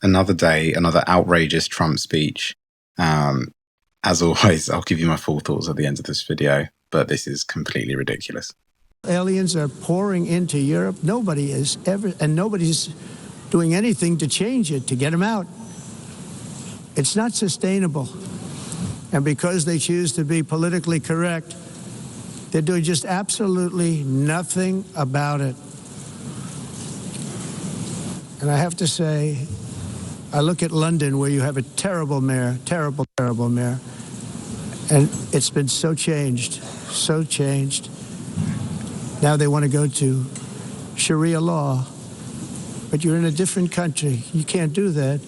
Another day, another outrageous Trump speech. As always, I'll give you my full thoughts at the end of this video, but this is completely ridiculous. Aliens are pouring into Europe. Nobody is ever, and nobody's doing anything to change it, to get them out. It's not sustainable. And because they choose to be politically correct, they're doing just absolutely nothing about it. And I have to say, I look at London, where you have a terrible mayor, terrible mayor, and it's been so changed. Now they want to go to Sharia law, but you're in a different country. You can't do that.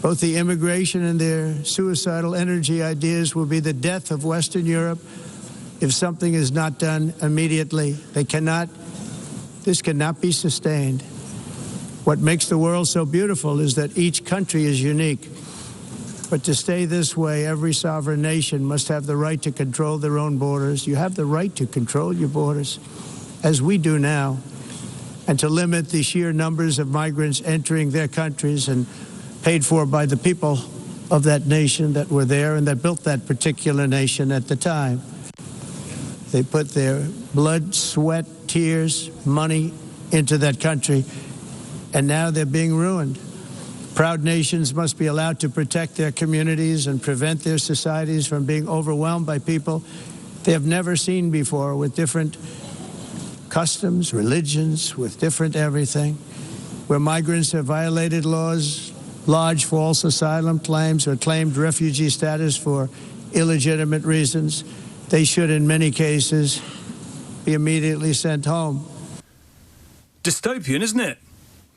Both the immigration and their suicidal energy ideas will be the death of Western Europe if something is not done immediately. This cannot be sustained. What makes the world so beautiful is that each country is unique. But to stay this way, every sovereign nation must have the right to control their own borders. You have the right to control your borders, as we do now, and to limit the sheer numbers of migrants entering their countries and paid for by the people of that nation that were there and that built that particular nation at the time. They put their blood, sweat, tears, money into that country, and now they're being ruined. Proud nations must be allowed to protect their communities and prevent their societies from being overwhelmed by people they have never seen before, with different customs, religions, with different everything, where migrants have violated laws, lodged false asylum claims, or claimed refugee status for illegitimate reasons. They should, in many cases, be immediately sent home. Dystopian, isn't it?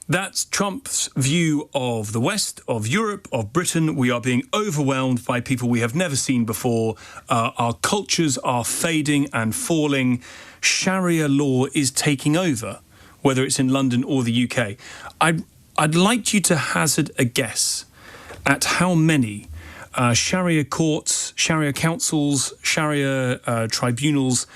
That's Trump's view of the West, of Europe, of Britain. We are being overwhelmed by people we have never seen before. Our cultures are fading and falling. Sharia law is taking over, whether it's in London or the UK. I'd like you to hazard a guess at how many Sharia courts, Sharia councils, Sharia tribunals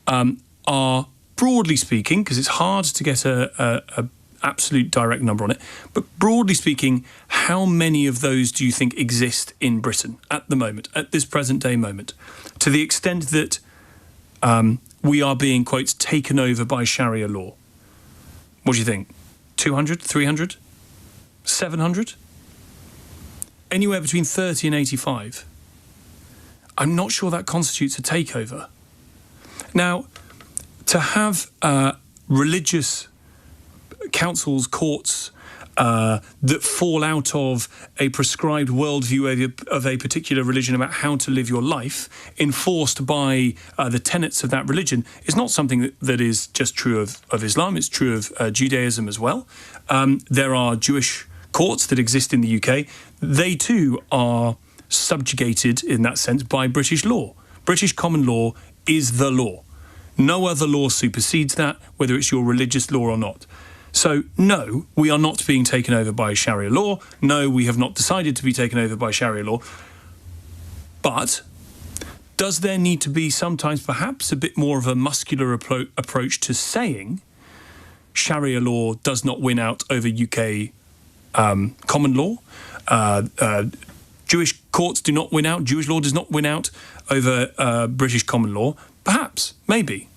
are, broadly speaking, because it's hard to get a absolute direct number on it, but broadly speaking, how many of those do you think exist in Britain at the moment, at this present day moment, to the extent that we are being, quote, taken over by Sharia law? What do you think? 200, 300, 700? Anywhere between 30 and 85. I'm not sure that constitutes a takeover. Now, to have religious councils, courts that fall out of a prescribed worldview of a particular religion about how to live your life, enforced by the tenets of that religion, is not something that is just true of Islam. It's true of Judaism as well. There are Jewish courts that exist in the UK. They too are subjugated in that sense by British law. British common law is the law. No other law supersedes that, whether it's your religious law or not. So, no, we are not being taken over by Sharia law. No, we have not decided to be taken over by Sharia law. But does there need to be sometimes perhaps a bit more of a muscular approach to saying Sharia law does not win out over UK common law? Jewish courts do not win out. Jewish law does not win out over British common law. Perhaps, maybe.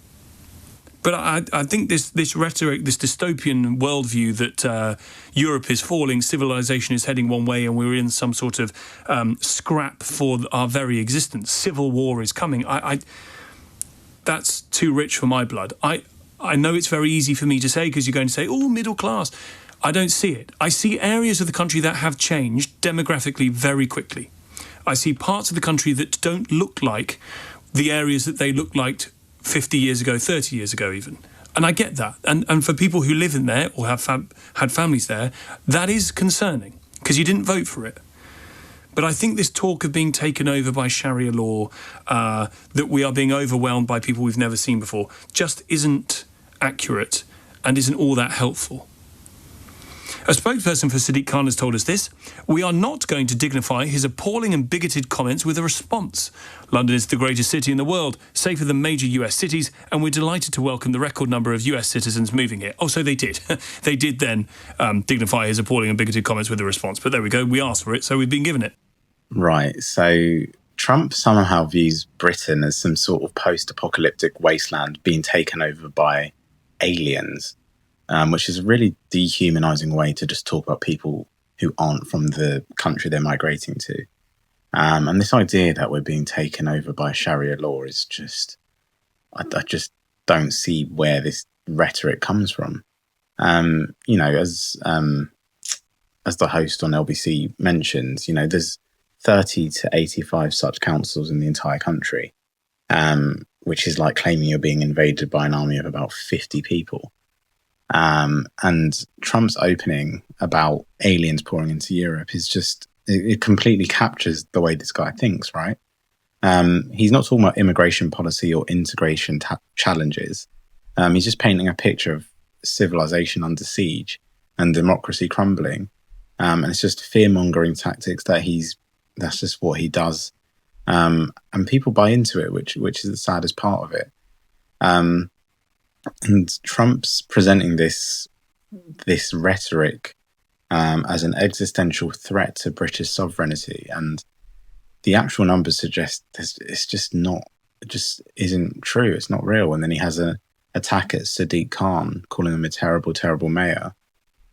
But I think this rhetoric, this dystopian worldview that Europe is falling, civilization is heading one way, and we're in some sort of scrap for our very existence, civil war is coming, that's too rich for my blood. I know it's very easy for me to say, because you're going to say, oh, middle class. I don't see it. I see areas of the country that have changed demographically very quickly. I see parts of the country that don't look like the areas that they looked like 50 years ago, 30 years ago even. And I get that. And for people who live in there or have had families there, that is concerning, because you didn't vote for it. But I think this talk of being taken over by Sharia law, that we are being overwhelmed by people we've never seen before, just isn't accurate and isn't all that helpful. A spokesperson for Sadiq Khan has told us this: "We are not going to dignify his appalling and bigoted comments with a response. London is the greatest city in the world, safer than major US cities, and we're delighted to welcome the record number of US citizens moving here." Oh, so they did. They did then dignify his appalling and bigoted comments with a response. But there we go. We asked for it, so we've been given it. Right. So Trump somehow views Britain as some sort of post-apocalyptic wasteland being taken over by aliens, which is a really dehumanizing way to just talk about people who aren't from the country they're migrating to. And this idea that we're being taken over by Sharia law is just, I just don't see where this rhetoric comes from. You know, as the host on LBC mentions, you know, there's 30 to 85 such councils in the entire country, which is like claiming you're being invaded by an army of about 50 people. And Trump's opening about aliens pouring into Europe is just, it completely captures the way this guy thinks, right? He's not talking about immigration policy or integration challenges. He's just painting a picture of civilization under siege and democracy crumbling. And it's just fear-mongering tactics that's just what he does. And people buy into it, which is the saddest part of it. And Trump's presenting this rhetoric as an existential threat to British sovereignty, and the actual numbers suggest it's just not, it just isn't true. It's not real. And then he has an attack at Sadiq Khan, calling him a terrible, terrible mayor,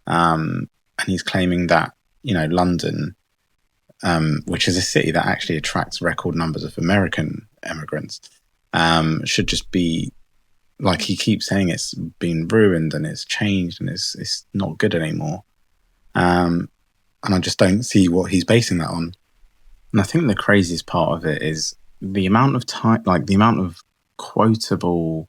and he's claiming that, you know, London, which is a city that actually attracts record numbers of American immigrants, should just be, like he keeps saying, it's been ruined and it's changed and it's not good anymore. And I just don't see what he's basing that on. And I think the craziest part of it is the amount of time, like the amount of quotable,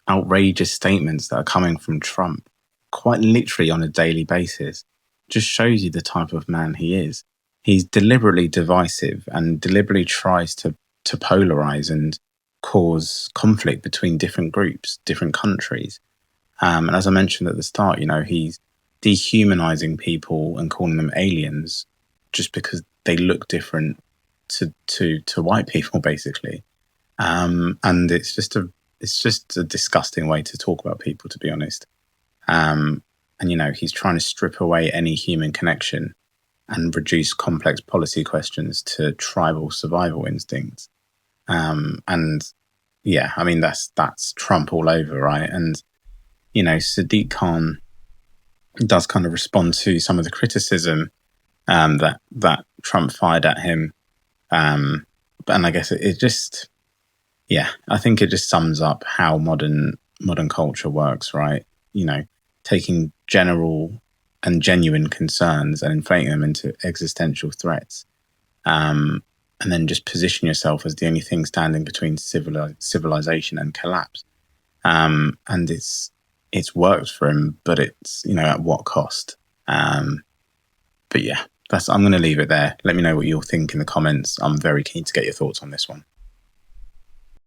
outrageous statements that are coming from Trump, quite literally on a daily basis, just shows you the type of man he is. He's deliberately divisive and deliberately tries to polarize and cause conflict between different groups, different countries. And as I mentioned at the start, you know, he's dehumanizing people and calling them aliens just because they look different to white people, basically. And it's just a disgusting way to talk about people, to be honest. And, you know, he's trying to strip away any human connection and reduce complex policy questions to tribal survival instincts. And yeah, I mean, that's Trump all over, right? And, you know, Sadiq Khan does kind of respond to some of the criticism that Trump fired at him. And I guess it just, yeah, I think it just sums up how modern culture works, right? You know, taking general and genuine concerns and inflating them into existential threats. And then just position yourself as the only thing standing between civilization and collapse. And it's worked for him, but it's, you know, at what cost? But yeah, I'm going to leave it there. Let me know what you'll think in the comments. I'm very keen to get your thoughts on this one.